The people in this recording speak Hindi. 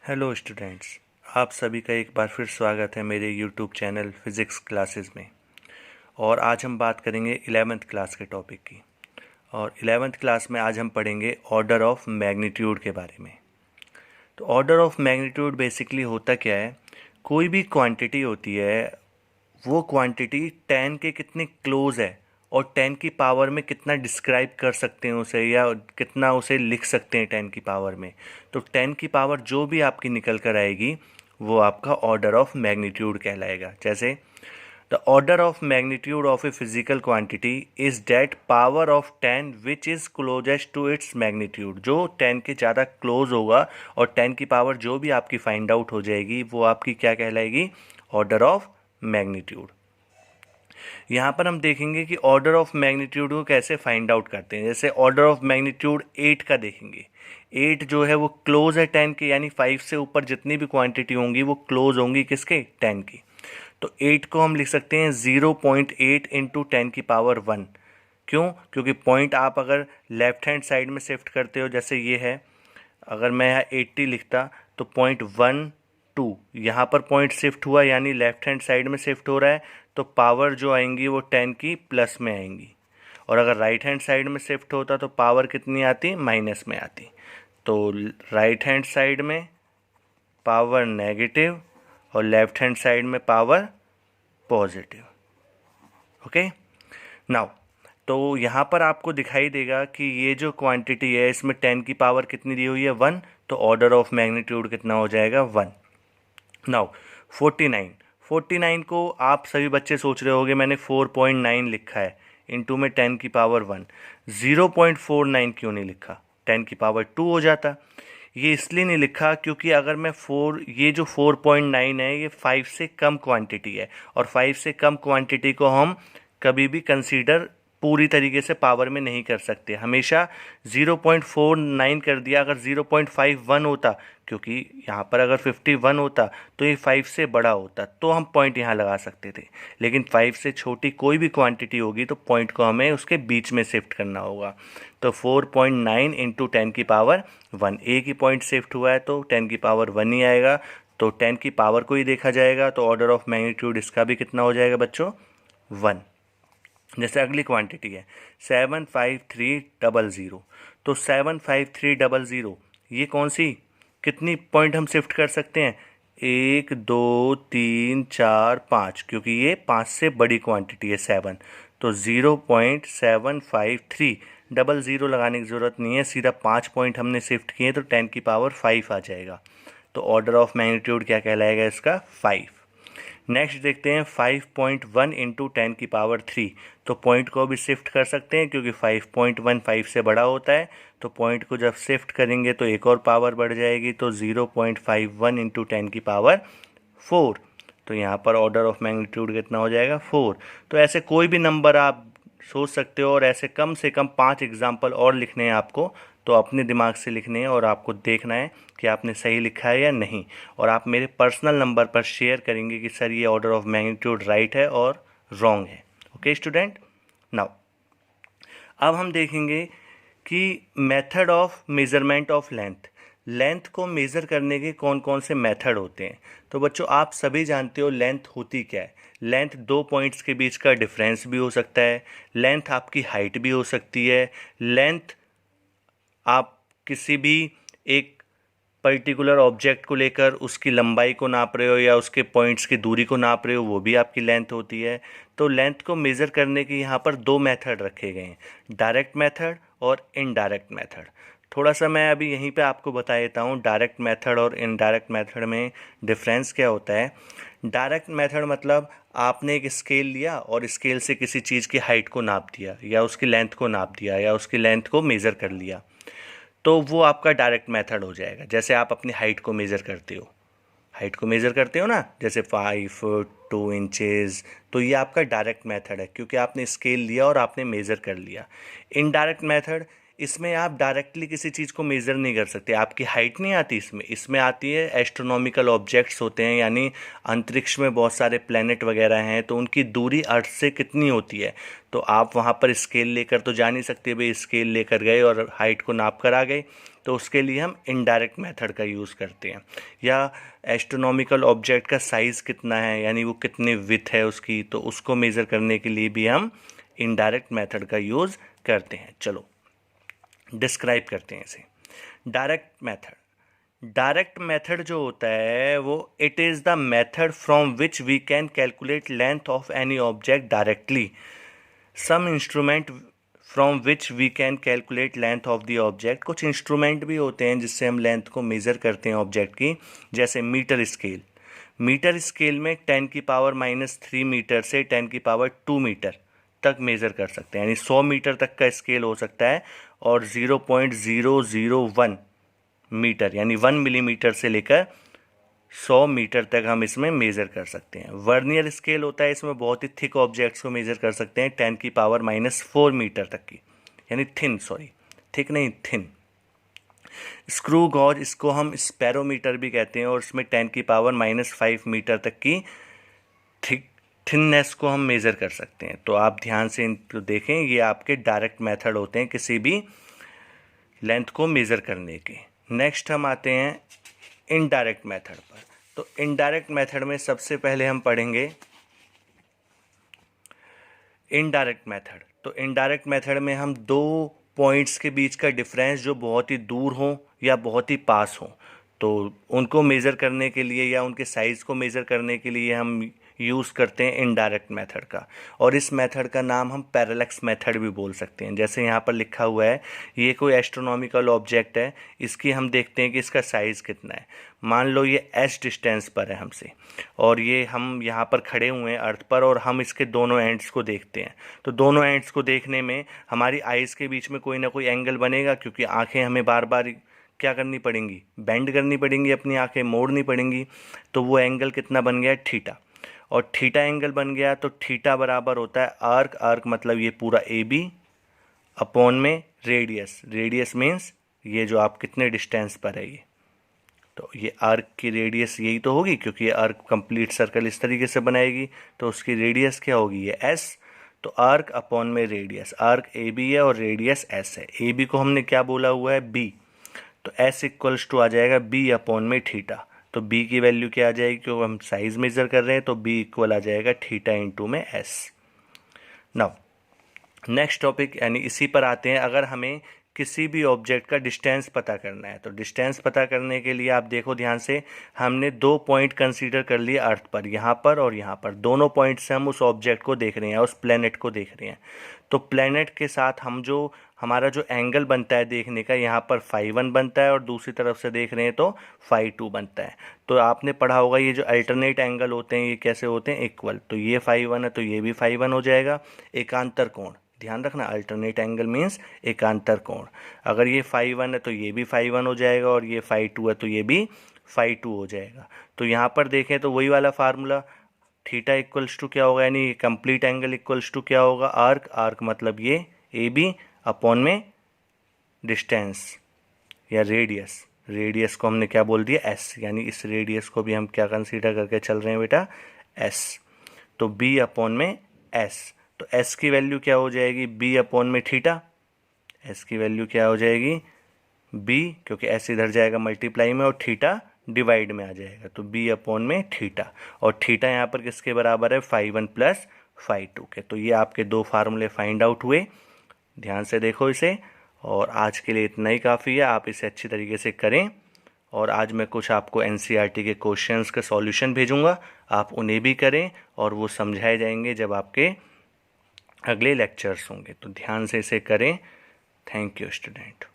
हेलो स्टूडेंट्स, आप सभी का एक बार फिर स्वागत है मेरे यूट्यूब चैनल फिज़िक्स क्लासेस में। और आज हम बात करेंगे 11th क्लास के टॉपिक की। और 11th क्लास में आज हम पढ़ेंगे ऑर्डर ऑफ मैग्नीट्यूड के बारे में। तो ऑर्डर ऑफ मैग्नीट्यूड बेसिकली होता क्या है, कोई भी क्वांटिटी होती है, वो क्वांटिटी 10 के कितने क्लोज है और 10 की पावर में कितना डिस्क्राइब कर सकते हैं उसे, या कितना उसे लिख सकते हैं 10 की पावर में। तो 10 की पावर जो भी आपकी निकल कर आएगी वो आपका ऑर्डर ऑफ मैग्नीट्यूड कहलाएगा। जैसे the order of magnitude of a physical quantity is that power of 10 which is closest to its magnitude. जो 10 के ज़्यादा क्लोज होगा और 10 की पावर जो भी आपकी फाइंड आउट हो जाएगी वो आपकी क्या कहलाएगी, ऑर्डर ऑफ मैग्नीट्यूड। यहाँ पर हम देखेंगे कि ऑर्डर ऑफ मैग्नीट्यूड को कैसे फाइंड आउट करते हैं। जैसे ऑर्डर ऑफ मैग्नीट्यूड 8 का देखेंगे। 8 जो है वो क्लोज है 10 के, यानी 5 से ऊपर जितनी भी क्वांटिटी होंगी वो क्लोज होंगी किसके, 10 की। तो 8 को हम लिख सकते हैं 0.8 इंटू 10 की पावर 1। क्यों? क्योंकि पॉइंट आप अगर लेफ्ट हैंड साइड में शिफ्ट करते हो, जैसे ये है, अगर मैं यहाँ 80 लिखता तो 0.12 यहाँ पर पॉइंट शिफ्ट हुआ, यानी लेफ्ट हैंड साइड में शिफ्ट हो रहा है, तो पावर जो आएंगी वो 10 की प्लस में आएंगी। और अगर राइट हैंड साइड में शिफ्ट होता तो पावर कितनी आती, माइनस में आती। तो राइट हैंड साइड में पावर नेगेटिव और लेफ्ट हैंड साइड में पावर पॉजिटिव। ओके, नाउ तो यहाँ पर आपको दिखाई देगा कि ये जो क्वांटिटी है इसमें 10 की पावर कितनी दी हुई है, 1। तो ऑर्डर ऑफ मैग्नीट्यूड कितना हो जाएगा, 1। नाउ 49 को आप सभी बच्चे सोच रहे होंगे मैंने 4.9 लिखा है, इनटू में 10 की पावर 1। 0.49 क्यों नहीं लिखा, 10 की पावर 2 हो जाता। ये इसलिए नहीं लिखा क्योंकि अगर मैं ये जो 4.9 है ये 5 से कम क्वांटिटी है, और 5 से कम क्वांटिटी को हम कभी भी कंसीडर पूरी तरीके से पावर में नहीं कर सकते। हमेशा 0.49 कर दिया। अगर 0.51 होता, क्योंकि यहाँ पर अगर 51 होता तो ये 5 से बड़ा होता, तो हम पॉइंट यहाँ लगा सकते थे। लेकिन 5 से छोटी कोई भी क्वांटिटी होगी तो पॉइंट को हमें उसके बीच में शिफ्ट करना होगा। तो 4.9 इंटू 10 की पावर 1, एक ही पॉइंट शिफ्ट हुआ है तो 10 की पावर 1 ही आएगा। तो 10 की पावर को ही देखा जाएगा, तो ऑर्डर ऑफ मैग्नीट्यूड इसका भी कितना हो जाएगा बच्चों, 1। जैसे अगली क्वांटिटी है 75300। तो 75300 ये कौन सी, कितनी पॉइंट हम शिफ्ट कर सकते हैं, 1 2 3 4 5, क्योंकि ये 5 से बड़ी क्वांटिटी है 7। तो 0.7530 लगाने की ज़रूरत नहीं है, सीधा 5 पॉइंट हमने शिफ्ट किए तो 10 की पावर 5 आ जाएगा। तो ऑर्डर ऑफ मैग्नीट्यूड क्या कहलाएगा इसका, 5। नेक्स्ट देखते हैं 5.1 इंटू 10 की पावर 3। तो पॉइंट को भी शिफ्ट कर सकते हैं क्योंकि 5.1 5 से बड़ा होता है, तो पॉइंट को जब शिफ्ट करेंगे तो एक और पावर बढ़ जाएगी, तो 0.51 इंटू 10 की पावर 4। तो यहाँ पर ऑर्डर ऑफ मैग्नीट्यूड कितना हो जाएगा, 4। तो ऐसे कोई भी नंबर आप सोच सकते हो, और ऐसे कम से कम 5 एग्जाम्पल और लिखने हैं आपको। तो अपने दिमाग से लिखने हैं और आपको देखना है कि आपने सही लिखा है या नहीं। और आप मेरे पर्सनल नंबर पर शेयर करेंगे कि सर ये ऑर्डर ऑफ मैग्नीट्यूड राइट है और रॉन्ग है। ओके स्टूडेंट, नाउ अब हम देखेंगे कि method of measurement of length. Length को मेज़र करने के कौन कौन से मेथड होते हैं। तो बच्चों आप सभी जानते हो लेंथ होती क्या है। लेंथ दो पॉइंट्स के बीच का डिफरेंस भी हो सकता है, लेंथ आपकी हाइट भी हो सकती है, लेंथ आप किसी भी एक पर्टिकुलर ऑब्जेक्ट को लेकर उसकी लंबाई को नाप रहे हो या उसके पॉइंट्स की दूरी को नाप रहे हो, वो भी आपकी लेंथ होती है। तो लेंथ को मेज़र करने के यहाँ पर दो मेथड रखे गए हैं, डायरेक्ट मेथड और इनडायरेक्ट मेथड। थोड़ा सा मैं अभी यहीं पे आपको बता देता हूँ डायरेक्ट मेथड और इनडायरेक्ट मेथड में डिफरेंस क्या होता है। डायरेक्ट मेथड मतलब आपने एक स्केल लिया और स्केल से किसी चीज़ की हाइट को नाप दिया या उसकी लेंथ को नाप दिया या उसकी लेंथ को मेज़र कर लिया, तो वो आपका डायरेक्ट मेथड हो जाएगा। जैसे आप अपनी हाइट को मेज़र करते हो, हाइट को मेज़र करते हो ना, जैसे 5 फुट 2 इंचेस, तो ये आपका डायरेक्ट मेथड है क्योंकि आपने स्केल लिया और आपने मेज़र कर लिया। इनडायरेक्ट मेथड, इसमें आप डायरेक्टली किसी चीज़ को मेज़र नहीं कर सकते, आपकी हाइट नहीं आती इसमें आती है एस्ट्रोनॉमिकल ऑब्जेक्ट्स होते हैं, यानी अंतरिक्ष में बहुत सारे प्लैनेट वगैरह हैं, तो उनकी दूरी अर्थ से कितनी होती है, तो आप वहाँ पर स्केल लेकर तो जा नहीं सकते, भाई स्केल लेकर गए और हाइट को नाप कर आ गए, तो उसके लिए हम इनडायरेक्ट मेथड का यूज़ करते हैं। या एस्ट्रोनॉमिकल ऑब्जेक्ट का साइज़ कितना है, यानी वो कितने विथ है उसकी, तो उसको मेज़र करने के लिए भी हम इनडायरेक्ट मेथड का यूज़ करते हैं। चलो डिस्क्राइब करते हैं इसे। डायरेक्ट मेथड जो होता है वो it is the method from which we can calculate length of any object directly. Some instrument from which we can calculate length of the object, कुछ इंस्ट्रूमेंट भी होते हैं जिससे हम लेंथ को मेज़र करते हैं ऑब्जेक्ट की, जैसे मीटर स्केल। मीटर स्केल में 10⁻³ मीटर से 10⁻² मीटर तक मेज़र कर सकते हैं, यानी 100 मीटर तक का स्केल हो सकता है, और 0.001 मीटर यानी 1 मिलीमीटर से लेकर 100 मीटर तक हम इसमें मेज़र कर सकते हैं। वर्नियर स्केल होता है, इसमें बहुत ही थिक ऑब्जेक्ट्स को मेज़र कर सकते हैं 10⁻⁴ मीटर तक की, यानी थिक नहीं थिन। स्क्रू गॉज, इसको हम स्पैरोमीटर भी कहते हैं, और इसमें 10⁻⁵ मीटर तक की थिननेस को हम मेज़र कर सकते हैं। तो आप ध्यान से इनको देखें, ये आपके डायरेक्ट मेथड होते हैं किसी भी लेंथ को मेज़र करने के। नेक्स्ट हम आते हैं इनडायरेक्ट मेथड पर। तो इनडायरेक्ट मेथड में सबसे पहले हम पढ़ेंगे इनडायरेक्ट मेथड। तो इनडायरेक्ट मेथड में हम दो पॉइंट्स के बीच का डिफरेंस जो बहुत ही दूर हो या बहुत ही पास हो, तो उनको मेज़र करने के लिए या उनके साइज़ को मेज़र करने के लिए हम यूज़ करते हैं इनडायरेक्ट मेथड का। और इस मेथड का नाम हम पैरेलैक्स मेथड भी बोल सकते हैं। जैसे यहाँ पर लिखा हुआ है, ये कोई एस्ट्रोनॉमिकल ऑब्जेक्ट है, इसकी हम देखते हैं कि इसका साइज़ कितना है। मान लो ये s डिस्टेंस पर है हमसे, और ये हम यहाँ पर खड़े हुए हैं अर्थ पर, और हम इसके दोनों एंड्स को देखते हैं। तो दोनों एंड्स को देखने में हमारी आइज़ के बीच में कोई ना कोई एंगल बनेगा, क्योंकि आँखें हमें बार बार क्या करनी पड़ेंगी, बेंड करनी पड़ेंगी, अपनी आँखें मोड़नी पड़ेंगी। तो वो एंगल कितना बन गया, थीटा। और थीटा एंगल बन गया, तो थीटा बराबर होता है आर्क मतलब ये पूरा AB अपॉन में रेडियस मीन्स ये जो आप कितने डिस्टेंस पर है ये, तो ये आर्क की रेडियस यही तो होगी, क्योंकि ये आर्क कंप्लीट सर्कल इस तरीके से बनाएगी, तो उसकी रेडियस क्या होगी, ये S। तो आर्क अपॉन में रेडियस, आर्क AB है और रेडियस S है। AB को हमने क्या बोला हुआ है, B, तो S इक्वल्स टू आ जाएगा B अपॉन में थीटा। तो B की वैल्यू क्या आ जाएगी, क्योंकि हम साइज़ मेज़र कर रहे हैं, तो B इक्वल आ जाएगा थीटा इंटू में S। नाउ नेक्स्ट टॉपिक, यानी इसी पर आते हैं। अगर हमें किसी भी ऑब्जेक्ट का डिस्टेंस पता करना है, तो डिस्टेंस पता करने के लिए आप देखो ध्यान से, हमने दो पॉइंट कंसीडर कर लिए अर्थ पर, यहाँ पर और यहाँ पर। दोनों पॉइंट से हम उस ऑब्जेक्ट को देख रहे हैं, उस प्लेनेट को देख रहे हैं। तो प्लेनेट के साथ हम जो हमारा जो एंगल बनता है देखने का, यहाँ पर φ1 बनता है, और दूसरी तरफ से देख रहे हैं तो φ2 बनता है। तो आपने पढ़ा होगा ये जो अल्टरनेट एंगल होते हैं ये कैसे होते हैं, इक्वल। तो ये φ1 है तो ये भी φ1 हो जाएगा। एकांतर कोण, ध्यान रखना, अल्टरनेट एंगल मीन्स एकांतर कोण। अगर ये φ1 है तो ये भी φ1 हो जाएगा, और ये φ2 है तो ये भी φ2 हो जाएगा। तो यहाँ पर देखें तो वही वाला फार्मूला, थीटा इक्वल्स टू क्या होगा, यानी कंप्लीट एंगल इक्वल्स टू क्या होगा, आर्क मतलब ये AB अपॉन में डिस्टेंस या रेडियस को हमने क्या बोल दिया, S, यानी इस रेडियस को भी हम क्या कंसीडर करके चल रहे हैं बेटा, S। तो B अपॉन में S, तो S की वैल्यू क्या हो जाएगी, B अपॉन में थीटा। S की वैल्यू क्या हो जाएगी, B, क्योंकि S इधर जाएगा मल्टीप्लाई में और थीटा डिवाइड में आ जाएगा, तो B अपॉन में थीटा। और थीटा यहाँ पर किसके बराबर है, φ1 प्लस φ2 के। तो ये आपके दो फार्मूले फाइंड आउट हुए, ध्यान से देखो इसे। और आज के लिए इतना ही काफ़ी है, आप इसे अच्छी तरीके से करें। और आज मैं कुछ आपको NCERT के क्वेश्चंस का सॉल्यूशन भेजूंगा, आप उन्हें भी करें, और वो समझाए जाएंगे जब आपके अगले लेक्चर्स होंगे। तो ध्यान से इसे करें। Thank you student.